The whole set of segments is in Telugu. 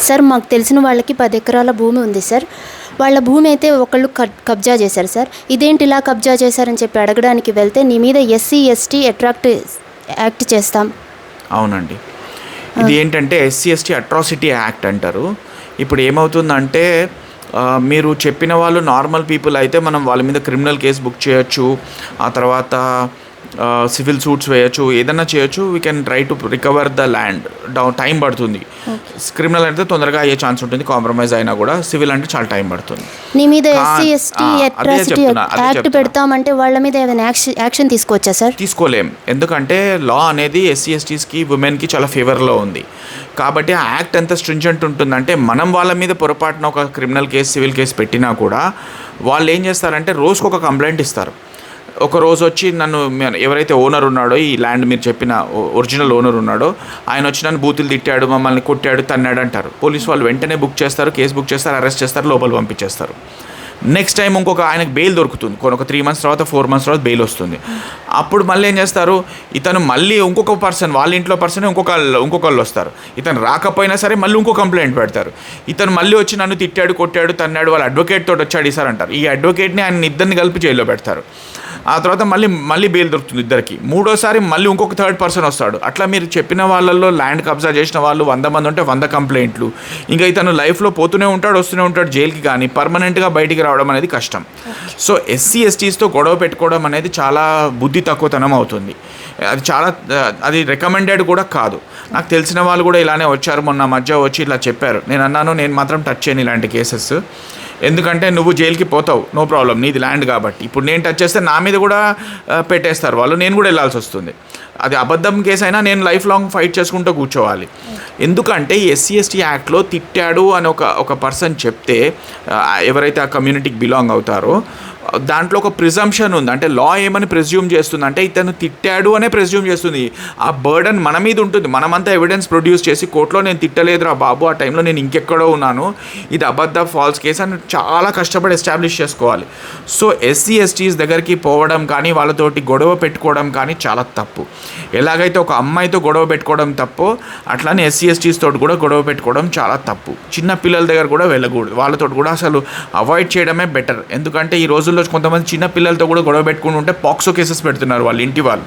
సార్ మాకు తెలిసిన వాళ్ళకి 10 ఎకరాల భూమి ఉంది సార్. వాళ్ళ భూమి అయితే ఒకళ్ళు కబ్జా చేశారు సార్. ఇదేంటి ఇలా కబ్జా చేశారని చెప్పి అడగడానికి వెళ్తే నీ మీద ఎస్సీ ఎస్టీ యాక్ట్ చేస్తాం. అవునండి, ఇది ఏంటంటే ఎస్సీ ఎస్టీ అట్రాసిటీ యాక్ట్ అంటారు. ఇప్పుడు ఏమవుతుందంటే మీరు చెప్పిన వాళ్ళు నార్మల్ పీపుల్ అయితే మనం వాళ్ళ మీద క్రిమినల్ కేసు బుక్ చేయొచ్చు, ఆ తర్వాత సివిల్ సూట్స్ వేయచ్చు, ఏదైనా చేయొచ్చు. We can try to recover the land. Time పడుతుంది. క్రిమినల్ అయితే తొందరగా అయ్యే ఛాన్స్ ఉంటుంది, కాంప్రమైజ్ అయినా కూడా. సివిల్ అంటే చాలా టైం పడుతుంది. నీ మీద ఎస్సీ ఎస్టీ అట్రాసిటీ యాక్ట్ పెడతామంటే వాళ్ళ మీద ఏదైనా యాక్షన్ తీసుకోవచ్చా సార్? తీసుకోలేం, ఎందుకంటే లా అనేది ఎస్సీ ఎస్టీస్కి ఉమెన్కి చాలా ఫేవర్లో ఉంది. కాబట్టి ఆ యాక్ట్ ఎంత స్ట్రింజెంట్ ఉంటుందంటే మనం వాళ్ళ మీద పొరపాటున ఒక క్రిమినల్ కేసు సివిల్ కేసు పెట్టినా కూడా వాళ్ళు ఏం చేస్తారంటే రోజుకు ఒక కంప్లైంట్ ఇస్తారు. ఒక రోజు వచ్చి నన్ను ఎవరైతే ఓనర్ ఉన్నాడో, ఈ ల్యాండ్ మీరు చెప్పిన ఒరిజినల్ ఓనర్ ఉన్నాడో, ఆయన వచ్చి నన్ను బూతులు తిట్టాడు, మమ్మల్ని కొట్టాడు, తన్నాడు అంటారు. పోలీసు వాళ్ళు వెంటనే బుక్ చేస్తారు, కేసు బుక్ చేస్తారు, అరెస్ట్ చేస్తారు, లోపల పంపించేస్తారు. నెక్స్ట్ టైం ఇంకొక ఆయనకు బెయిల్ దొరుకుతుంది. ఒక 3 months తర్వాత 4 months తర్వాత బెయిల్ వస్తుంది. అప్పుడు మళ్ళీ ఏం చేస్తారు, ఇతను మళ్ళీ ఇంకొక పర్సన్, వాళ్ళ ఇంట్లో పర్సన్ ఇంకొకళ్ళు వస్తారు. ఇతను రాకపోయినా సరే మళ్ళీ ఇంకో కంప్లైంట్ పెడతారు. ఇతను మళ్ళీ వచ్చి నన్ను తిట్టాడు, కొట్టాడు, తన్నాడు, వాళ్ళ అడ్వకేట్ తోటి వచ్చి అడిగారు అంటారు. ఈ అడ్వకేట్ని ఆయన ఇద్దరిని కలిపి జైల్లో పెడతారు. ఆ తర్వాత మళ్ళీ బెయిల్ దొరుకుతుంది ఇద్దరికి. మూడోసారి మళ్ళీ ఇంకొక థర్డ్ పర్సన్ వస్తాడు. అట్లా మీరు చెప్పిన వాళ్ళల్లో ల్యాండ్ కబ్జా చేసిన వాళ్ళు 100 మంది ఉంటే 100 కంప్లైంట్లు. ఇంకా ఇతను లైఫ్లో పోతూనే ఉంటాడు, వస్తూనే ఉంటాడు జైలుకి. కానీ పర్మనెంట్గా బయటికి రావడం అనేది కష్టం. సో ఎస్సీ ఎస్టీస్తో గొడవ పెట్టుకోవడం అనేది చాలా బుద్ధి తక్కువతనం అవుతుంది. అది రికమెండెడ్ కూడా కాదు. నాకు తెలిసిన వాళ్ళు కూడా ఇలానే వచ్చారు, మొన్న మధ్య వచ్చి ఇలా చెప్పారు. నేను అన్నాను, నేను మాత్రం టచ్ చేయను ఇలాంటి కేసెస్. ఎందుకంటే నువ్వు జైలుకి పోతావు, నో ప్రాబ్లం, నీది ల్యాండ్ కాబట్టి. ఇప్పుడు నేను టచ్ చేస్తే నా మీద కూడా పెట్టేస్తారు వాళ్ళు, నేను కూడా వెళ్ళాల్సి వస్తుంది. అది అబద్ధం కేసు అయినా నేను లైఫ్ లాంగ్ ఫైట్ చేసుకుంటూ కూర్చోవాలి. ఎందుకంటే ఎస్సీ ఎస్టీ యాక్ట్లో తిట్టాడు అని ఒక పర్సన్ చెప్తే, ఎవరైతే ఆ కమ్యూనిటీకి బిలాంగ్ అవుతారో దాంట్లో ఒక ప్రిజంప్షన్ ఉంది. అంటే లా ఏమని ప్రెజ్యూమ్ చేస్తుంది అంటే ఇతను తిట్టాడు అనే ప్రెజ్యూమ్ చేస్తుంది. ఆ బర్డన్ మన మీద ఉంటుంది. మనమంతా ఎవిడెన్స్ ప్రొడ్యూస్ చేసి కోర్టులో నేను తిట్టలేదురా బాబు, ఆ టైంలో నేను ఇంకెక్కడో ఉన్నాను, ఇది అబద్ధ ఫాల్స్ కేసు అని చాలా కష్టపడి ఎస్టాబ్లిష్ చేసుకోవాలి. సో ఎస్సీ ఎస్టీస్ దగ్గరికి పోవడం కానీ వాళ్ళతోటి గొడవ పెట్టుకోవడం కానీ చాలా తప్పు. ఎలాగైతే ఒక అమ్మాయితో గొడవ పెట్టుకోవడం తప్పు, అట్లానే ఎస్సీ ఎస్టీస్ తోటి కూడా గొడవ పెట్టుకోవడం చాలా తప్పు. చిన్న పిల్లల దగ్గర కూడా వెళ్ళకూడదు, వాళ్ళతో కూడా అసలు అవాయిడ్ చేయడమే బెటర్. ఎందుకంటే ఈ రోజుల్లో కొంతమంది చిన్న పిల్లలతో కూడా గొడవ పెట్టుకుని ఉంటే పాక్సో కేసెస్ పెడుతున్నారు వాళ్ళ ఇంటి వాళ్ళు.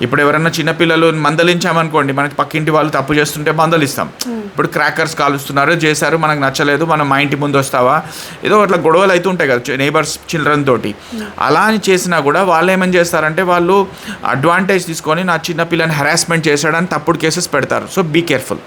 ఇప్పుడు ఎవరైనా చిన్నపిల్లలు మందలించామనుకోండి, మనకి పక్కింటి వాళ్ళు తప్పు చేస్తుంటే మందలిస్తాం. ఇప్పుడు క్రాకర్స్ కాలుస్తున్నారు, చేశారు, మనకు నచ్చలేదు, మనం మా ఇంటి ముందు వస్తావా, ఏదో అట్లా గొడవలు అయితే ఉంటాయి కదా నైబర్స్ చిల్డ్రన్ తోటి. అలా అని చేసినా కూడా వాళ్ళు ఏమని చేస్తారంటే వాళ్ళు అడ్వాంటేజ్ తీసుకొని నా చిన్న పిల్లని హెరాస్మెంట్ చేశాడని తప్పుడు కేసెస్ పెడతారు. So be careful.